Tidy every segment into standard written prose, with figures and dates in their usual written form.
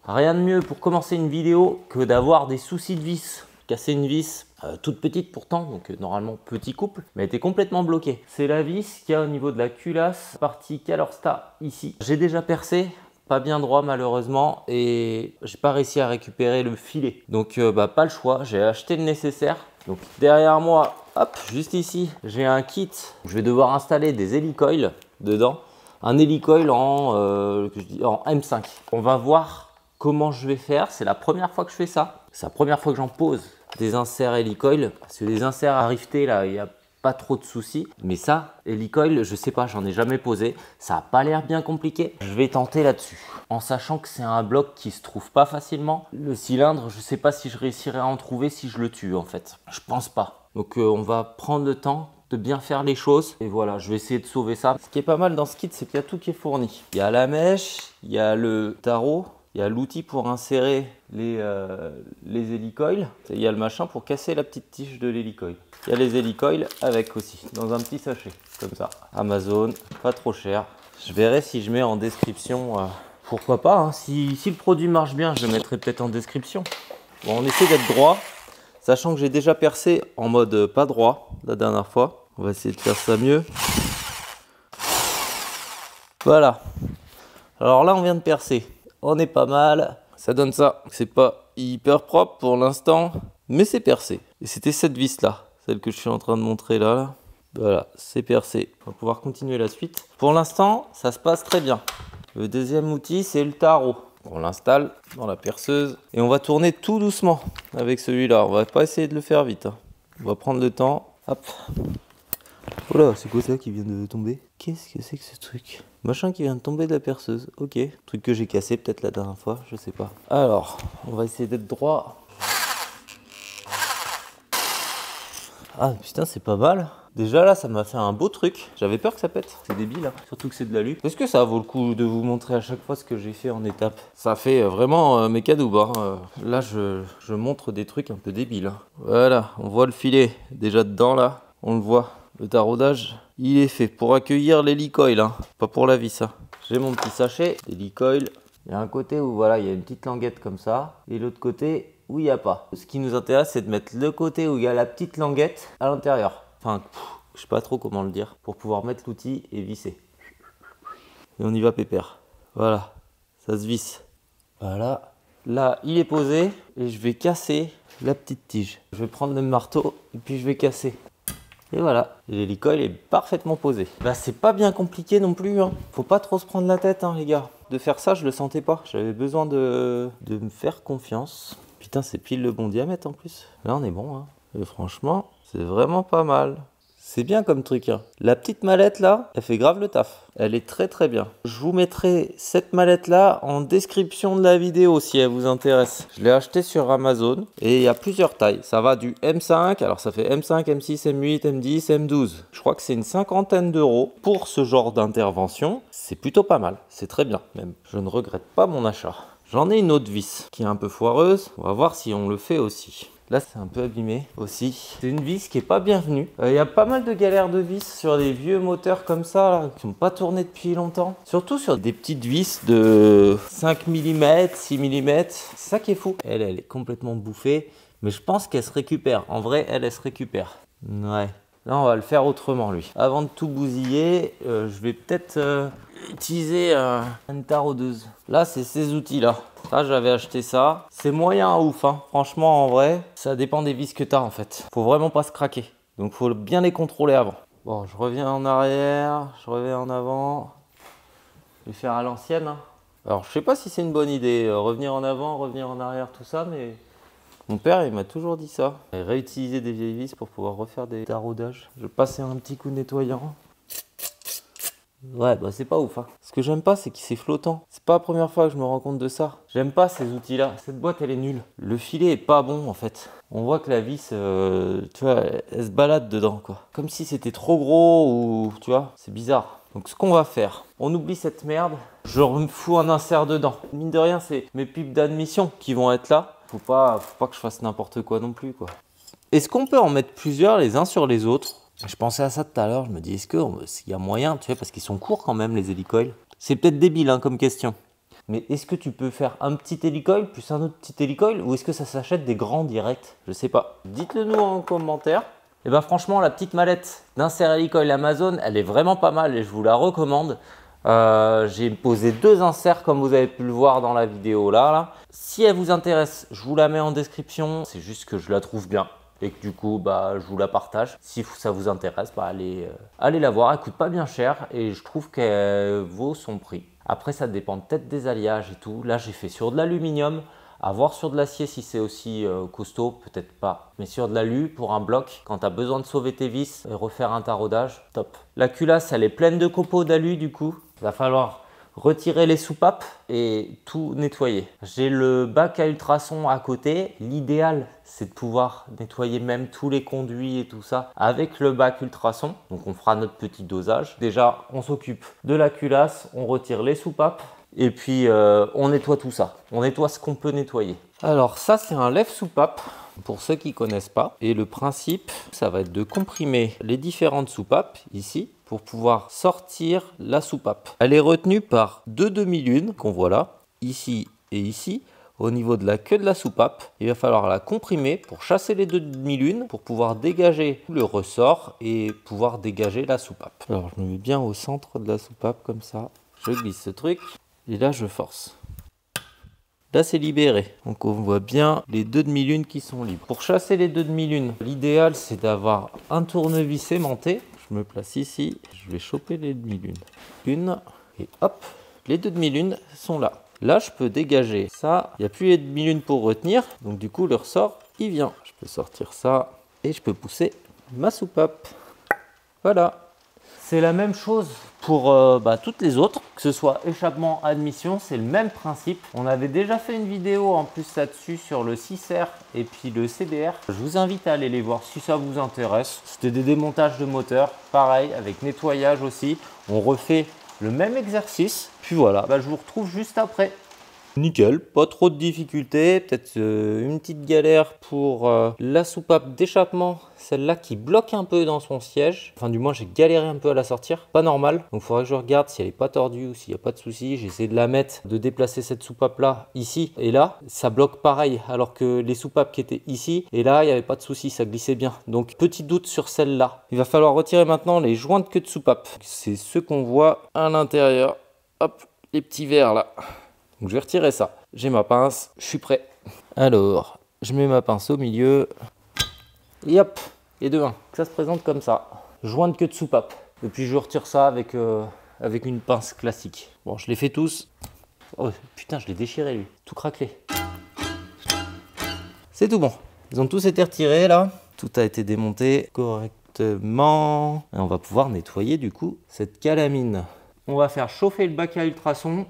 Rien de mieux pour commencer une vidéo que d'avoir des soucis de vis. Casser une vis toute petite pourtant, donc normalement petit couple, mais elle était complètement bloquée. C'est la vis qu'il y a au niveau de la culasse, partie Calorsta ici. J'ai déjà percé, pas bien droit malheureusement, et j'ai pas réussi à récupérer le filet. Donc pas le choix, j'ai acheté le nécessaire. Donc derrière moi, hop, juste ici, j'ai un kit. Je vais devoir installer des hélicoils dedans. Un hélicoil en M5. On va voir comment je vais faire. C'est la première fois que je fais ça. C'est la première fois que j'en pose des inserts hélicoil. Parce que les inserts à rifter, là, il n'y a pas trop de soucis. Mais ça, hélicoil, je sais pas, j'en ai jamais posé. Ça n'a pas l'air bien compliqué. Je vais tenter là-dessus. En sachant que c'est un bloc qui se trouve pas facilement. Le cylindre, je sais pas si je réussirai à en trouver si je le tue en fait. Je pense pas. Donc on va prendre le temps de bien faire les choses et voilà, je vais essayer de sauver ça. Ce qui est pas mal dans ce kit, c'est qu'il y a tout qui est fourni. Il y a la mèche, il y a le tarot, il y a l'outil pour insérer les hélicoils, il y a le machin pour casser la petite tige de l'hélicoil. Il y a les hélicoils avec aussi, dans un petit sachet, comme ça. Amazon, pas trop cher. Je verrai si je mets en description, pourquoi pas, hein. Si le produit marche bien, je le mettrai peut-être en description. Bon, on essaie d'être droit, sachant que j'ai déjà percé en mode pas droit la dernière fois. On va essayer de faire ça mieux. Voilà. Alors là, on vient de percer. On est pas mal. Ça donne ça. C'est pas hyper propre pour l'instant, mais c'est percé. Et c'était cette vis-là, celle que je suis en train de montrer là. Voilà, c'est percé. On va pouvoir continuer la suite. Pour l'instant, ça se passe très bien. Le deuxième outil, c'est le tarot. On l'installe dans la perceuse et on va tourner tout doucement avec celui-là. On va pas essayer de le faire vite, hein. On va prendre le temps. Hop. Oh là, c'est quoi ça qui vient de tomber? Qu'est-ce que c'est que ce truc? Machin qui vient de tomber de la perceuse. Ok. Truc que j'ai cassé peut-être la dernière fois, je sais pas. Alors, on va essayer d'être droit. Ah putain, c'est pas mal. Déjà là, ça m'a fait un beau truc. J'avais peur que ça pète. C'est débile, hein. Surtout que c'est de l'alu. Est-ce que ça vaut le coup de vous montrer à chaque fois ce que j'ai fait en étapes? Ça fait vraiment mes cadeaux. Hein. Là, je montre des trucs un peu débiles. Hein. Voilà, on voit le filet déjà dedans là. On le voit. Le taraudage, il est fait pour accueillir l'hélicoil, hein. Pas pour la vis. Hein. J'ai mon petit sachet d'hélicoil. Il y a un côté où voilà, il y a une petite languette comme ça. Et l'autre côté où il n'y a pas. Ce qui nous intéresse, c'est de mettre le côté où il y a la petite languette à l'intérieur. Enfin, je sais pas trop comment le dire. Pour pouvoir mettre l'outil et visser. Et on y va pépère. Voilà, ça se visse. Voilà. Là, il est posé et je vais casser la petite tige. Je vais prendre le marteau et puis je vais casser. Et voilà, l'hélicoil est parfaitement posé. Bah c'est pas bien compliqué non plus, hein. Faut pas trop se prendre la tête, hein, les gars. De faire ça, je le sentais pas. J'avais besoin de me faire confiance. Putain, c'est pile le bon diamètre en plus. Là, on est bon, hein. Et franchement, c'est vraiment pas mal. C'est bien comme truc, hein. La petite mallette là, elle fait grave le taf. Elle est très très bien. Je vous mettrai cette mallette là en description de la vidéo si elle vous intéresse. Je l'ai acheté sur Amazon et il y a plusieurs tailles. Ça va du M5, alors ça fait M5, M6, M8, M10, M12. Je crois que c'est une cinquantaine d'euros pour ce genre d'intervention. C'est plutôt pas mal, c'est très bien même. Je ne regrette pas mon achat. J'en ai une autre vis qui est un peu foireuse. On va voir si on le fait aussi. Là, c'est un peu abîmé aussi. C'est une vis qui est pas bienvenue. Il y a pas mal de galères de vis sur des vieux moteurs comme ça, là, qui n'ont pas tourné depuis longtemps. Surtout sur des petites vis de 5 mm, 6 mm. C'est ça qui est fou. Elle est complètement bouffée. Mais je pense qu'elle se récupère. En vrai, elle se récupère. Ouais. Là, on va le faire autrement, lui. Avant de tout bousiller, je vais peut-être utiliser une taraudeuse. Là, c'est ces outils-là. Ça, j'avais acheté ça. C'est moyen à ouf, hein. Franchement, en vrai, ça dépend des vis que tu as, en fait. Faut vraiment pas se craquer. Donc, faut bien les contrôler avant. Bon, je reviens en arrière, je reviens en avant. Je vais faire à l'ancienne, hein. Alors, je sais pas si c'est une bonne idée, revenir en avant, revenir en arrière, tout ça, mais... Mon père, il m'a toujours dit ça. Réutiliser des vieilles vis pour pouvoir refaire des taraudages. Je passais un petit coup nettoyant. Ouais, bah c'est pas ouf, hein. Ce que j'aime pas, c'est qu'il c'est flottant. C'est pas la première fois que je me rends compte de ça. J'aime pas ces outils-là. Cette boîte, elle est nulle. Le filet est pas bon, en fait. On voit que la vis, tu vois, elle se balade dedans, quoi. Comme si c'était trop gros ou... Tu vois, c'est bizarre. Donc ce qu'on va faire, on oublie cette merde. Je refous un insert dedans. Mine de rien, c'est mes pipes d'admission qui vont être là. Faut pas que je fasse n'importe quoi non plus, quoi. Est-ce qu'on peut en mettre plusieurs les uns sur les autres? Je pensais à ça tout à l'heure, je me dis, est-ce qu'il y a moyen, tu vois, parce qu'ils sont courts quand même, les hélicoils. C'est peut-être débile, hein, comme question. Mais est-ce que tu peux faire un petit hélicoil plus un autre petit hélicoil ou est-ce que ça s'achète des grands directs? Je sais pas. Dites-le nous en commentaire. Et ben franchement, la petite mallette d'insert hélicoil Amazon, elle est vraiment pas mal et je vous la recommande. J'ai posé 2 inserts comme vous avez pu le voir dans la vidéo là. Si elle vous intéresse, je vous la mets en description. C'est juste que je la trouve bien et que du coup je vous la partage. Si ça vous intéresse, allez la voir. Elle coûte pas bien cher et je trouve qu'elle vaut son prix. Après ça dépend peut-être des alliages et tout. Là j'ai fait sur de l'aluminium. À voir sur de l'acier si c'est aussi costaud, peut-être pas. Mais sur de l'alu, pour un bloc, quand tu as besoin de sauver tes vis et refaire un taraudage, top. La culasse, elle est pleine de copeaux d'alu du coup. Il va falloir retirer les soupapes et tout nettoyer. J'ai le bac à ultrasons à côté. L'idéal, c'est de pouvoir nettoyer même tous les conduits et tout ça avec le bac ultrasons. Donc on fera notre petit dosage. Déjà, on s'occupe de la culasse, on retire les soupapes. Et puis on nettoie tout ça, on nettoie ce qu'on peut nettoyer. Alors ça c'est un lève-soupape pour ceux qui ne connaissent pas. Et le principe, ça va être de comprimer les différentes soupapes ici pour pouvoir sortir la soupape. Elle est retenue par 2 demi-lunes qu'on voit là, ici et ici. Au niveau de la queue de la soupape, il va falloir la comprimer pour chasser les 2 demi-lunes pour pouvoir dégager le ressort et pouvoir dégager la soupape. Alors je me mets bien au centre de la soupape comme ça, je glisse ce truc. Et là, je force. Là, c'est libéré. Donc, on voit bien les 2 demi-lunes qui sont libres. Pour chasser les 2 demi-lunes, l'idéal, c'est d'avoir un tournevis aimanté. Je me place ici. Je vais choper les demi-lunes. Une. Et hop, les 2 demi-lunes sont là. Là, je peux dégager ça. Il n'y a plus les demi-lunes pour retenir. Donc, du coup, le ressort, il vient. Je peux sortir ça. Et je peux pousser ma soupape. Voilà. C'est la même chose pour toutes les autres, que ce soit échappement, admission, c'est le même principe. On avait déjà fait une vidéo en plus là-dessus sur le 6R et puis le CDR. Je vous invite à aller les voir si ça vous intéresse. C'était des démontages de moteur, pareil, avec nettoyage aussi. On refait le même exercice. Puis voilà, je vous retrouve juste après. Nickel, pas trop de difficultés, peut-être une petite galère pour la soupape d'échappement, celle-là qui bloque un peu dans son siège. Enfin du moins j'ai galéré un peu à la sortir, pas normal. Donc il faudrait que je regarde si elle n'est pas tordue ou s'il n'y a pas de souci. J'ai essayé de la mettre, de déplacer cette soupape là, ici et là. Ça bloque pareil alors que les soupapes qui étaient ici et là il n'y avait pas de souci, ça glissait bien. Donc petit doute sur celle-là. Il va falloir retirer maintenant les joints de queue de soupape. C'est ce qu'on voit à l'intérieur. Hop, les petits verres là. Donc je vais retirer ça. J'ai ma pince, je suis prêt. Alors, je mets ma pince au milieu. Et hop, et de 1. Ça se présente comme ça. Joint de queue de soupape. Et puis je retire ça avec une pince classique. Bon, je les fais tous. Oh putain, je l'ai déchiré lui. Tout craquelé. C'est tout bon. Ils ont tous été retirés là. Tout a été démonté correctement. Et on va pouvoir nettoyer du coup cette calamine. On va faire chauffer le bac à ultrasons.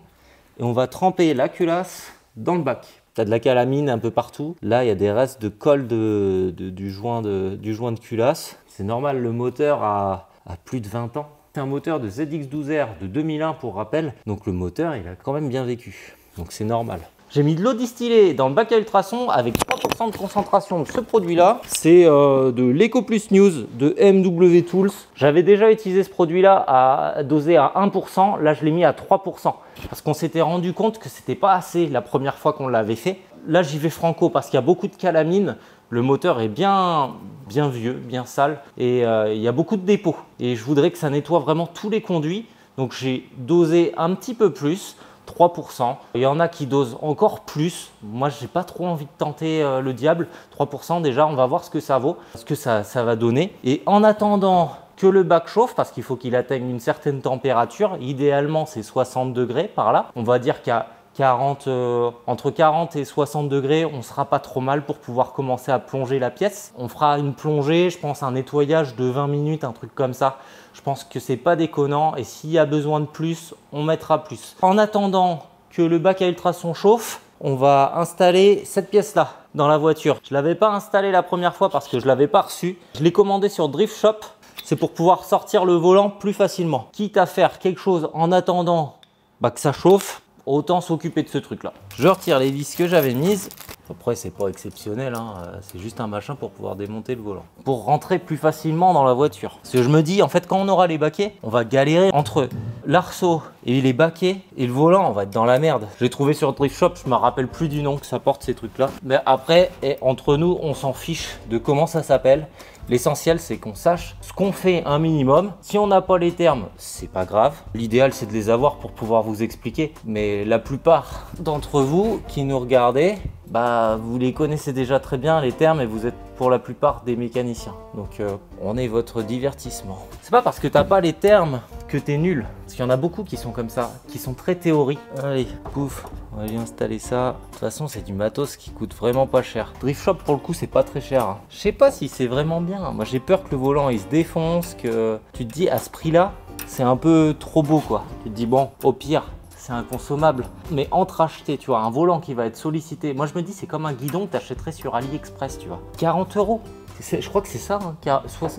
Et on va tremper la culasse dans le bac. Tu as de la calamine un peu partout. Là, il y a des restes de colle du joint de culasse. C'est normal, le moteur a plus de 20 ans. C'est un moteur de ZX12R de 2001 pour rappel. Donc le moteur, il a quand même bien vécu. Donc c'est normal. J'ai mis de l'eau distillée dans le bac à ultrasons avec 3% de concentration de ce produit-là. C'est de l'EcoPlus News de MW Tools. J'avais déjà utilisé ce produit-là à doser à 1%. Là, je l'ai mis à 3%. Parce qu'on s'était rendu compte que c'était pas assez la première fois qu'on l'avait fait. Là, j'y vais franco parce qu'il y a beaucoup de calamine. Le moteur est bien vieux, bien sale. Et il y a beaucoup de dépôts. Et je voudrais que ça nettoie vraiment tous les conduits. Donc, j'ai dosé un petit peu plus. 3%. Il y en a qui dosent encore plus. Moi, j'ai pas trop envie de tenter le diable. 3% déjà, on va voir ce que ça vaut, ce que ça va donner. Et en attendant que le bac chauffe, parce qu'il faut qu'il atteigne une certaine température, idéalement c'est 60 degrés par là. On va dire qu'à entre 40 et 60 degrés, on sera pas trop mal pour pouvoir commencer à plonger la pièce. On fera une plongée, je pense un nettoyage de 20 minutes, un truc comme ça. Je pense que c'est pas déconnant et s'il y a besoin de plus, on mettra plus. En attendant que le bac à ultrasons chauffe, on va installer cette pièce-là dans la voiture. Je ne l'avais pas installée la première fois parce que je ne l'avais pas reçue. Je l'ai commandé sur Drift Shop. C'est pour pouvoir sortir le volant plus facilement. Quitte à faire quelque chose en attendant que ça chauffe, autant s'occuper de ce truc-là. Je retire les vis que j'avais mises. Après, c'est pas exceptionnel, hein. C'est juste un machin pour pouvoir démonter le volant. Pour rentrer plus facilement dans la voiture. Parce que je me dis, en fait, quand on aura les baquets, on va galérer entre l'arceau et les baquets et le volant, on va être dans la merde. J'ai trouvé sur Drift Shop, je me rappelle plus du nom que ça porte ces trucs-là. Mais après, entre nous, on s'en fiche de comment ça s'appelle. L'essentiel, c'est qu'on sache ce qu'on fait un minimum. Si on n'a pas les termes, c'est pas grave. L'idéal, c'est de les avoir pour pouvoir vous expliquer. Mais la plupart d'entre vous qui nous regardez, bah, vous les connaissez déjà très bien, les termes, et vous êtes pour la plupart des mécaniciens. Donc, on est votre divertissement. C'est pas parce que t'as pas les termes que t'es nul. Parce qu'il y en a beaucoup qui sont comme ça, qui sont très théoriques. Allez, pouf, on va lui installer ça. De toute façon, c'est du matos qui coûte vraiment pas cher. Drift Shop, pour le coup, c'est pas très cher, hein. Je sais pas si c'est vraiment bien. Moi, j'ai peur que le volant, il se défonce, que tu te dis, à ce prix-là, c'est un peu trop beau, quoi. Tu te dis, bon, au pire, c'est inconsommable. Mais entre acheter, tu vois, un volant qui va être sollicité, moi je me dis c'est comme un guidon que tu achèterais sur AliExpress, tu vois. 40 €. Je crois que c'est ça, hein,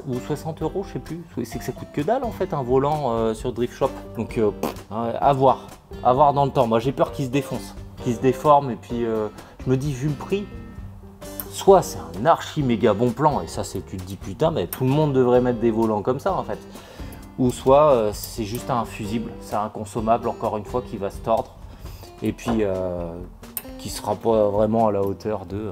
ou 60 €, je sais plus. C'est que ça coûte que dalle en fait un volant sur Drift Shop. Donc à voir dans le temps. Moi j'ai peur qu'il se défonce, qu'il se déforme, et puis je me dis vu le prix, soit c'est un archi méga bon plan, et ça c'est, tu te dis putain, mais tout le monde devrait mettre des volants comme ça en fait. Ou soit c'est juste un fusible, c'est un consommable encore une fois qui va se tordre et puis qui sera pas vraiment à la hauteur de...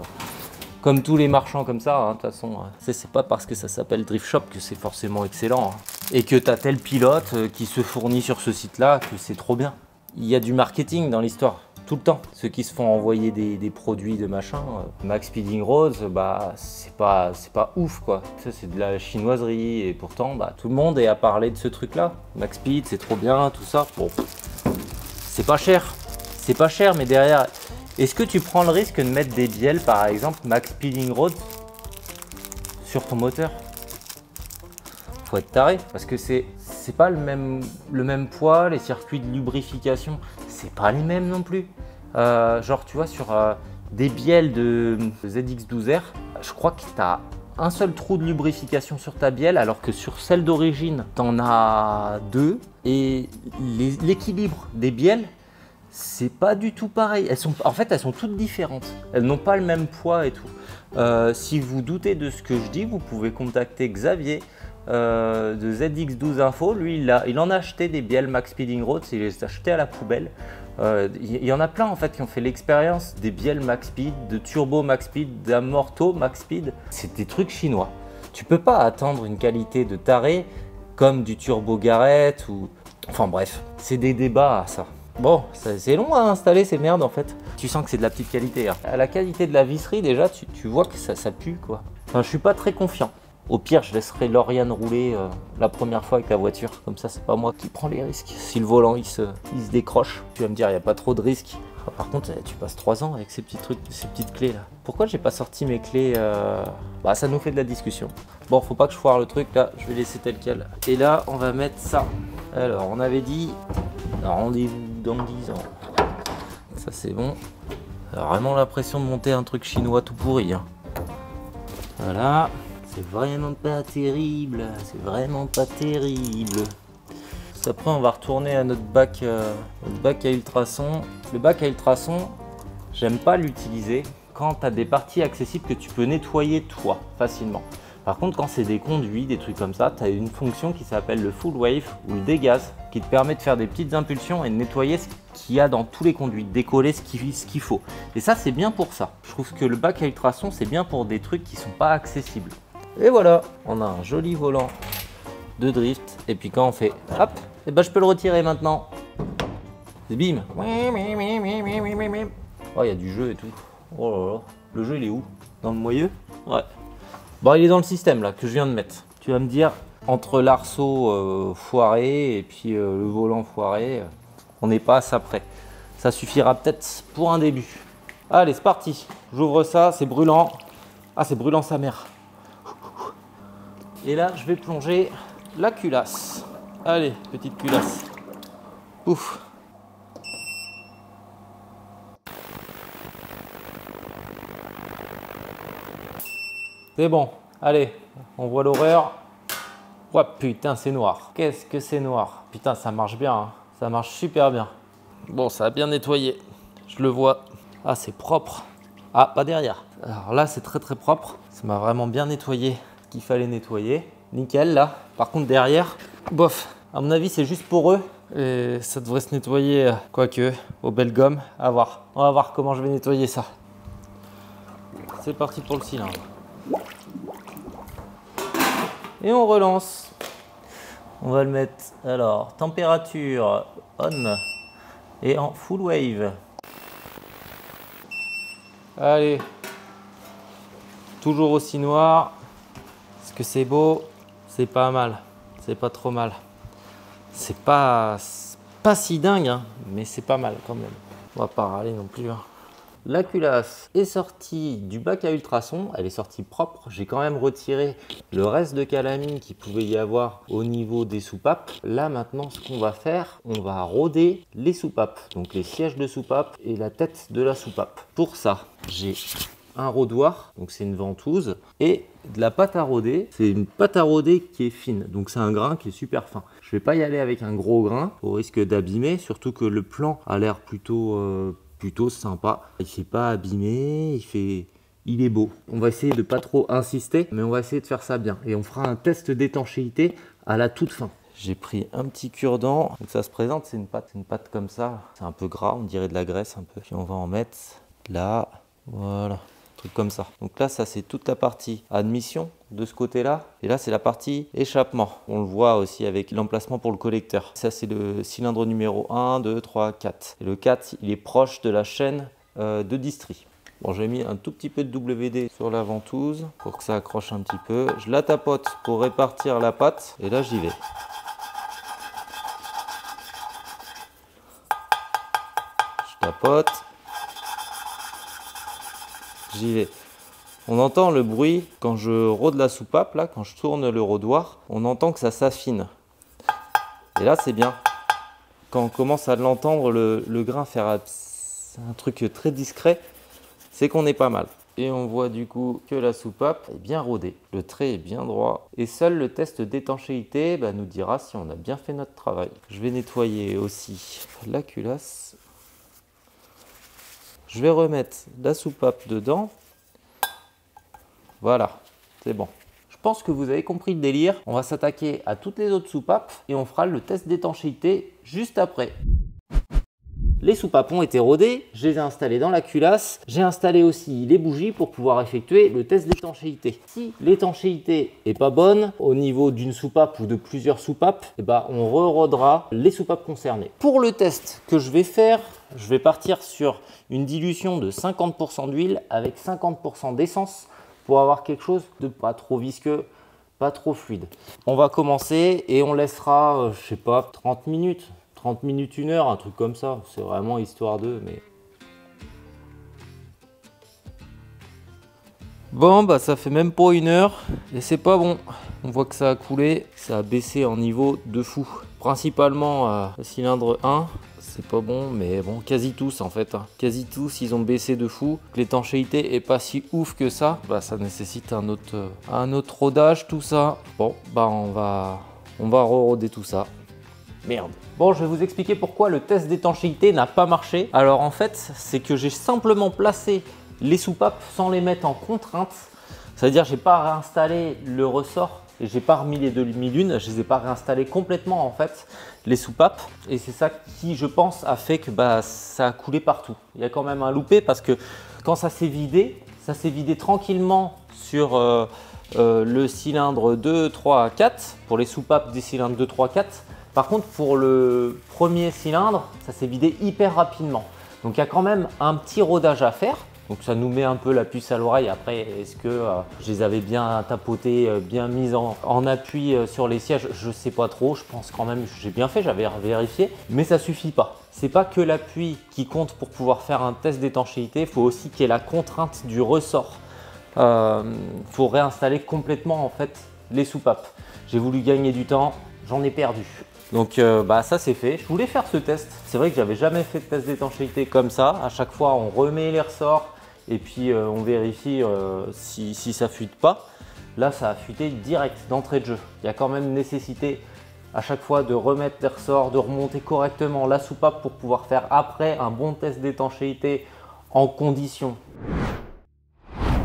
Comme tous les marchands comme ça, de toute façon, c'est pas parce que ça s'appelle Drift Shop que c'est forcément excellent, hein. Et que tu as tel pilote qui se fournit sur ce site-là que c'est trop bien. Il y a du marketing dans l'histoire. Tout le temps. Ceux qui se font envoyer des produits de machin, Max Speeding Rose, bah c'est pas ouf quoi. Ça c'est de la chinoiserie, et pourtant bah, tout le monde est à parler de ce truc là. Max Speed c'est trop bien, tout ça. Bon, c'est pas cher. C'est pas cher, mais derrière, est-ce que tu prends le risque de mettre des bielles par exemple Max Speeding Rose sur ton moteur? Faut être taré parce que c'est pas le même poids, les circuits de lubrification, c'est pas les mêmes non plus. Genre tu vois sur des bielles de ZX12R, je crois que tu as un seul trou de lubrification sur ta bielle, alors que sur celle d'origine, tu en as deux. Et l'équilibre des bielles, c'est pas du tout pareil. En fait, elles sont toutes différentes. Elles n'ont pas le même poids et tout. Si vous doutez de ce que je dis, vous pouvez contacter Xavier de ZX12 Info. Lui, il en a acheté des bielles Max Speeding Road, il les a acheté à la poubelle. Il y en a plein en fait qui ont fait l'expérience des bielles Max Speed, de Turbo Max Speed, d'Amorto Max Speed. C'est des trucs chinois. Tu peux pas attendre une qualité de taré comme du Turbo Garrett ou... Enfin bref, c'est des débats ça. Bon, c'est long à installer ces merdes en fait. Tu sens que c'est de la petite qualité, hein. À la qualité de la visserie déjà, tu vois que ça pue quoi. Enfin, je suis pas très confiant. Au pire, je laisserai Lauriane rouler la première fois avec la voiture. Comme ça, c'est pas moi qui prends les risques. Si le volant il se décroche, tu vas me dire, il n'y a pas trop de risques. Par contre, tu passes 3 ans avec ces petits trucs, ces petites clés là. Pourquoi j'ai pas sorti mes clés Bah, ça nous fait de la discussion. Bon, faut pas que je foire le truc là, je vais laisser tel quel. Et là, on va mettre ça. Alors, on avait dit rendez-vous dans 10 ans. Ça, c'est bon. Alors, vraiment l'impression de monter un truc chinois tout pourri, hein. Voilà. C'est vraiment pas terrible, c'est vraiment pas terrible. Après, on va retourner à notre bac à ultrasons. Le bac à ultrasons, j'aime pas l'utiliser quand tu as des parties accessibles que tu peux nettoyer toi facilement. Par contre, quand c'est des conduits, des trucs comme ça, tu as une fonction qui s'appelle le full wave ou le dégaz qui te permet de faire des petites impulsions et de nettoyer ce qu'il y a dans tous les conduits, décoller ce qu'il faut. Et ça, c'est bien pour ça. Je trouve que le bac à ultrasons, c'est bien pour des trucs qui sont pas accessibles. Et voilà, on a un joli volant de drift. Et puis quand on fait hop, et ben je peux le retirer maintenant. Et bim. Oh, il y a du jeu et tout. Oh là là. Le jeu, il est où? Dans le moyeu? Ouais. Bon, il est dans le système là que je viens de mettre. Tu vas me dire, entre l'arceau foiré et puis le volant foiré, on n'est pas à ça près. Ça suffira peut-être pour un début. Allez, c'est parti. J'ouvre ça, c'est brûlant. Ah, c'est brûlant sa mère. Et là, je vais plonger la culasse. Allez, petite culasse. Ouf. C'est bon. Allez, on voit l'horreur. Ouais, putain, c'est noir. Qu'est-ce que c'est noir? Putain, ça marche bien, hein. Ça marche super bien. Bon, ça a bien nettoyé. Je le vois. Ah, c'est propre. Ah, pas derrière. Alors là, c'est très très propre. Ça m'a vraiment bien nettoyé ce qu'il fallait nettoyer. Nickel là. Par contre derrière, bof. À mon avis, c'est juste poreux. Et ça devrait se nettoyer, quoique, au bel gomme. À voir. On va voir comment je vais nettoyer ça. C'est parti pour le cylindre. Et on relance. On va le mettre, alors, température on et en full wave. Allez. Toujours aussi noir. Est-ce que c'est beau? C'est pas mal. C'est pas trop mal. C'est pas si dingue, hein, mais c'est pas mal quand même. On va pas râler non plus. Hein. La culasse est sortie du bac à ultrasons, elle est sortie propre. J'ai quand même retiré le reste de calamine qu'il pouvait y avoir au niveau des soupapes. Là maintenant, ce qu'on va faire, on va roder les soupapes, donc les sièges de soupape et la tête de la soupape. Pour ça, j'ai un rodoir, donc c'est une ventouse, et de la pâte à roder. C'est une pâte à roder qui est fine, donc c'est un grain qui est super fin. Je vais pas y aller avec un gros grain au risque d'abîmer, surtout que le plan a l'air plutôt sympa. Il s'est pas abîmé, il est beau. On va essayer de pas trop insister, mais on va essayer de faire ça bien. Et on fera un test d'étanchéité à la toute fin. J'ai pris un petit cure-dent, donc ça se présente, c'est une pâte comme ça. C'est un peu gras, on dirait de la graisse un peu. Puis on va en mettre là, voilà. Comme ça. Donc là, ça c'est toute la partie admission de ce côté-là. Et là, c'est la partie échappement. On le voit aussi avec l'emplacement pour le collecteur. Ça, c'est le cylindre numéro 1, 2, 3, 4. Et le 4, il est proche de la chaîne de distri. Bon, j'ai mis un tout petit peu de WD sur la ventouse pour que ça accroche un petit peu. Je la tapote pour répartir la pâte. Et là, j'y vais. Je tapote. J'y vais. On entend le bruit quand je rôde la soupape, là, quand je tourne le rodoir, on entend que ça s'affine. Et là, c'est bien. Quand on commence à l'entendre, le grain faire un truc très discret, c'est qu'on est pas mal. Et on voit du coup que la soupape est bien rodée. Le trait est bien droit. Et seul le test d'étanchéité nous dira si on a bien fait notre travail. Je vais nettoyer aussi la culasse. Je vais remettre la soupape dedans. Voilà, c'est bon. Je pense que vous avez compris le délire. On va s'attaquer à toutes les autres soupapes et on fera le test d'étanchéité juste après. Les soupapes ont été rodées, je les ai installées dans la culasse. J'ai installé aussi les bougies pour pouvoir effectuer le test d'étanchéité. Si l'étanchéité n'est pas bonne au niveau d'une soupape ou de plusieurs soupapes, on re-rodera les soupapes concernées. Pour le test que je vais faire, je vais partir sur une dilution de 50% d'huile avec 50% d'essence pour avoir quelque chose de pas trop visqueux, pas trop fluide. On va commencer et on laissera, je sais pas, 30 minutes. 30 minutes, 1 heure, un truc comme ça. C'est vraiment histoire de, mais... Bon, ça fait même pas 1 heure et c'est pas bon. On voit que ça a coulé, ça a baissé en niveau de fou. Principalement le cylindre 1, c'est pas bon, mais bon, quasi tous en fait. Quasi tous, ils ont baissé de fou. L'étanchéité est pas si ouf que ça. Ça nécessite un autre rodage, tout ça. Bon, on va re-roder tout ça. Merde. Bon, je vais vous expliquer pourquoi le test d'étanchéité n'a pas marché. Alors en fait, c'est que j'ai simplement placé les soupapes sans les mettre en contrainte. C'est-à-dire, j'ai pas réinstallé le ressort et j'ai pas remis les demi-lunes. Je les ai pas réinstallées complètement en fait, les soupapes. Et c'est ça qui, je pense, a fait que ça a coulé partout. Il y a quand même un loupé parce que quand ça s'est vidé tranquillement sur le cylindre 2, 3, 4 pour les soupapes des cylindres 2, 3, 4. Par contre, pour le premier cylindre, ça s'est vidé hyper rapidement. Donc, il y a quand même un petit rodage à faire. Donc, ça nous met un peu la puce à l'oreille. Après, est-ce que je les avais bien tapotés, bien mis en appui sur les sièges? Je ne sais pas trop. Je pense quand même que j'ai bien fait, j'avais vérifié. Mais ça ne suffit pas. Ce n'est pas que l'appui qui compte pour pouvoir faire un test d'étanchéité. Il faut aussi qu'il y ait la contrainte du ressort. Faut réinstaller complètement en fait les soupapes. J'ai voulu gagner du temps, j'en ai perdu. Donc ça c'est fait. Je voulais faire ce test. C'est vrai que j'avais jamais fait de test d'étanchéité comme ça. À chaque fois on remet les ressorts et puis on vérifie si ça fuite pas. Là ça a fuité direct d'entrée de jeu. Il y a quand même nécessité à chaque fois de remettre les ressorts, de remonter correctement la soupape pour pouvoir faire après un bon test d'étanchéité en condition.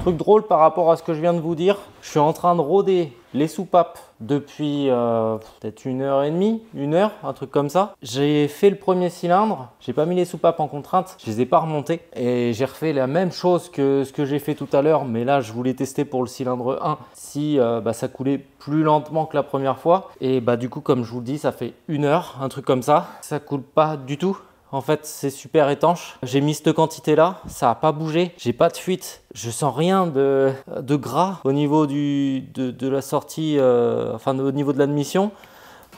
Truc drôle par rapport à ce que je viens de vous dire, je suis en train de roder les soupapes depuis peut-être 1h30, 1 heure, un truc comme ça. J'ai fait le premier cylindre, j'ai pas mis les soupapes en contrainte, je les ai pas remontées et j'ai refait la même chose que ce que j'ai fait tout à l'heure, mais là je voulais tester pour le cylindre 1 si ça coulait plus lentement que la première fois. Et du coup, comme je vous le dis, ça fait 1 heure, un truc comme ça. Ça coule pas du tout. En fait, c'est super étanche. J'ai mis cette quantité-là, ça n'a pas bougé. J'ai pas de fuite. Je sens rien de gras au niveau de la sortie, au niveau de l'admission.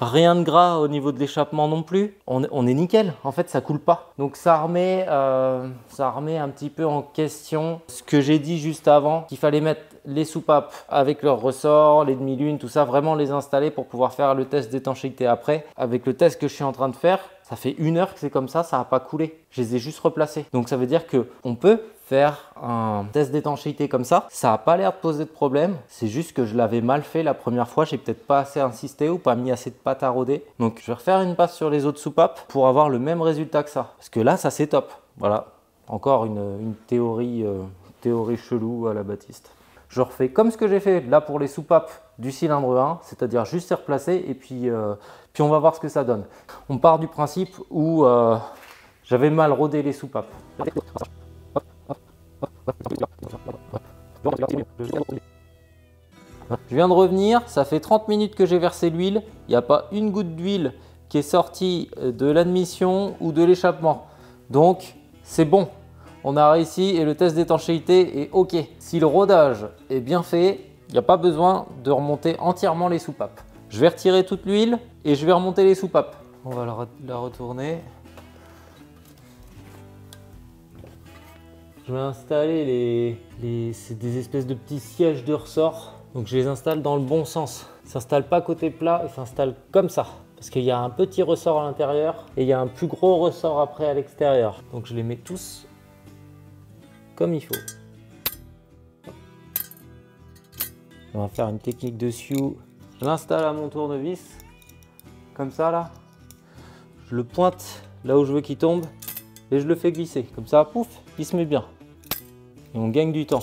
Rien de gras au niveau de l'échappement non plus. On est nickel. En fait, ça coule pas. Donc, ça remet un petit peu en question ce que j'ai dit juste avant, qu'il fallait mettre les soupapes avec leurs ressorts, les demi-lunes, tout ça, vraiment les installer pour pouvoir faire le test d'étanchéité après. Avec le test que je suis en train de faire, ça fait 1 heure que c'est comme ça n'a pas coulé. Je les ai juste replacés. Donc ça veut dire qu'on peut faire un test d'étanchéité comme ça. Ça n'a pas l'air de poser de problème. C'est juste que je l'avais mal fait la première fois. J'ai peut-être pas assez insisté ou pas mis assez de pâte à rôder. Donc je vais refaire une passe sur les autres soupapes pour avoir le même résultat que ça. Parce que là, ça c'est top. Voilà. Encore une théorie chelou à la Baptiste. Je refais comme ce que j'ai fait là pour les soupapes du cylindre 1, c'est-à-dire juste les replacer et puis on va voir ce que ça donne. On part du principe où j'avais mal rodé les soupapes. Je viens de revenir, ça fait 30 minutes que j'ai versé l'huile. Il n'y a pas une goutte d'huile qui est sortie de l'admission ou de l'échappement. Donc c'est bon. On a réussi et le test d'étanchéité est OK. Si le rodage est bien fait, il n'y a pas besoin de remonter entièrement les soupapes. Je vais retirer toute l'huile et je vais remonter les soupapes. On va la retourner. Je vais installer c'est des espèces de petits sièges de ressort. Donc je les installe dans le bon sens. Ils ne s'installent pas côté plat, ils s'installent comme ça. Parce qu'il y a un petit ressort à l'intérieur et il y a un plus gros ressort après à l'extérieur. Donc je les mets tous comme il faut. On va faire une technique de sioux. Je l'installe à mon tournevis, comme ça là. Je le pointe là où je veux qu'il tombe et je le fais glisser. Comme ça, pouf, il se met bien. Et on gagne du temps.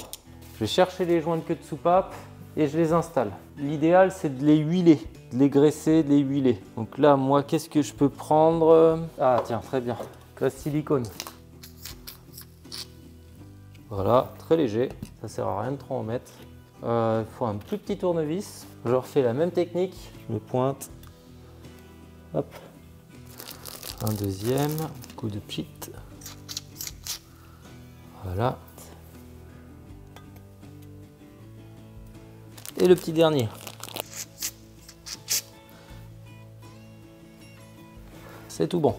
Je vais chercher les joints de queue de soupape et je les installe. L'idéal, c'est de les huiler, de les graisser, de les huiler. Donc là, moi, qu'est-ce que je peux prendre? Ah tiens, très bien, la silicone. Voilà, très léger, ça sert à rien de trop en mettre. Il faut un plus petit tournevis. Je refais la même technique, je le pointe. Hop. Un deuxième, coup de pchit. Voilà. Et le petit dernier. C'est tout bon.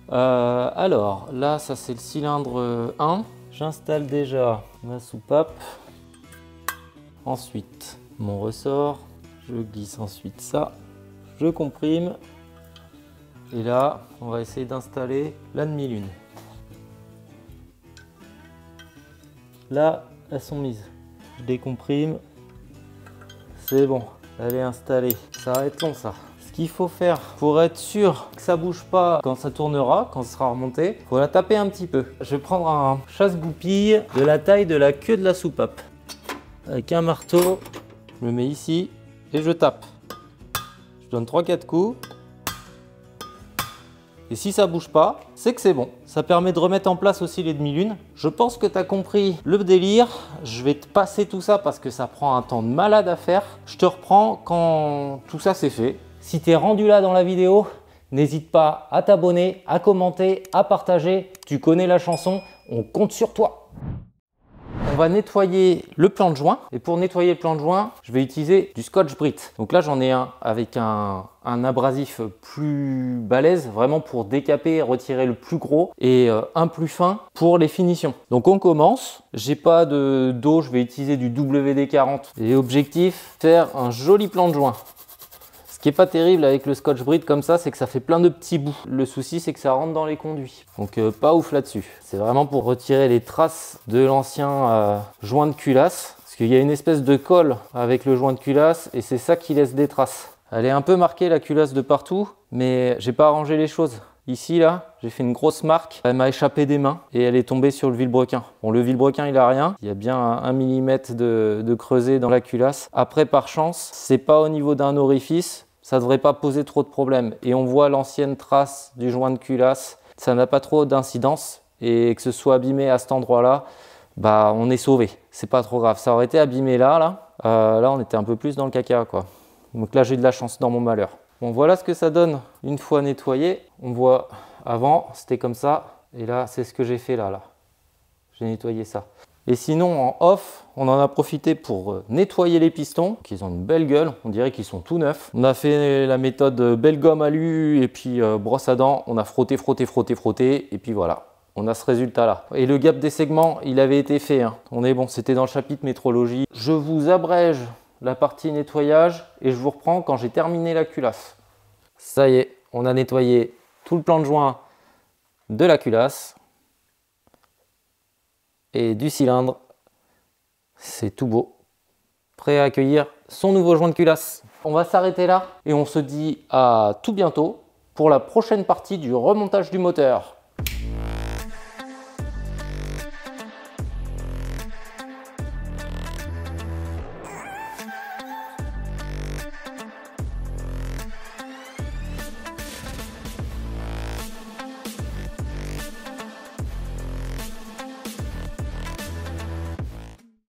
Alors, là, ça c'est le cylindre 1. J'installe déjà ma soupape. Ensuite, mon ressort. Je glisse ensuite ça. Je comprime. Et là, on va essayer d'installer la demi-lune. Là, elles sont mises. Je décomprime. C'est bon, elle est installée. Ça va être long ça. Ce qu'il faut faire pour être sûr que ça bouge pas quand ça tournera, quand ça sera remonté, il faut la taper un petit peu. Je vais prendre un chasse-goupille de la taille de la queue de la soupape. Avec un marteau, je le mets ici et je tape. Je donne 3-4 coups. Et si ça bouge pas, c'est que c'est bon. Ça permet de remettre en place aussi les demi-lunes. Je pense que tu as compris le délire. Je vais te passer tout ça parce que ça prend un temps de malade à faire. Je te reprends quand tout ça c'est fait. Si tu es rendu là dans la vidéo, n'hésite pas à t'abonner, à commenter, à partager. Tu connais la chanson, on compte sur toi. On va nettoyer le plan de joint et pour nettoyer le plan de joint, je vais utiliser du Scotch-Brite. Donc là, j'en ai un avec un abrasif plus balèze, vraiment pour décaper, retirer le plus gros et un plus fin pour les finitions. Donc on commence. J'ai pas d'eau, je vais utiliser du WD-40 et objectif, faire un joli plan de joint. Ce qui n'est pas terrible avec le Scotch-Brite comme ça, c'est que ça fait plein de petits bouts. Le souci, c'est que ça rentre dans les conduits. Donc pas ouf là-dessus. C'est vraiment pour retirer les traces de l'ancien joint de culasse. Parce qu'il y a une espèce de colle avec le joint de culasse et c'est ça qui laisse des traces. Elle est un peu marquée la culasse de partout, mais j'ai pas arrangé les choses. Ici, là, j'ai fait une grosse marque. Elle m'a échappé des mains et elle est tombée sur le vilebrequin. Bon, le vilebrequin, il a rien. Il y a bien 1 mm de creuset dans la culasse. Après, par chance, c'est pas au niveau d'un orifice. Ça devrait pas poser trop de problèmes. Et on voit l'ancienne trace du joint de culasse. Ça n'a pas trop d'incidence. Et que ce soit abîmé à cet endroit-là, bah, on est sauvé. C'est pas trop grave. Ça aurait été abîmé là. Là, on était un peu plus dans le caca, quoi. Donc là, j'ai de la chance dans mon malheur. Bon, voilà ce que ça donne une fois nettoyé. On voit avant, c'était comme ça. Et là, c'est ce que j'ai fait là. J'ai nettoyé ça. Et sinon, en off, on en a profité pour nettoyer les pistons, qui ont une belle gueule. On dirait qu'ils sont tout neufs. On a fait la méthode belle gomme alu et puis brosse à dents. On a frotté, frotté, frotté, frotté. Et puis voilà. On a ce résultat-là. Et le gap des segments, il avait été fait. Hein. On est bon, c'était dans le chapitre métrologie. Je vous abrège la partie nettoyage et je vous reprends quand j'ai terminé la culasse. Ça y est, on a nettoyé tout le plan de joint de la culasse et du cylindre. C'est tout beau. Prêt à accueillir son nouveau joint de culasse. On va s'arrêter là et on se dit à tout bientôt pour la prochaine partie du remontage du moteur.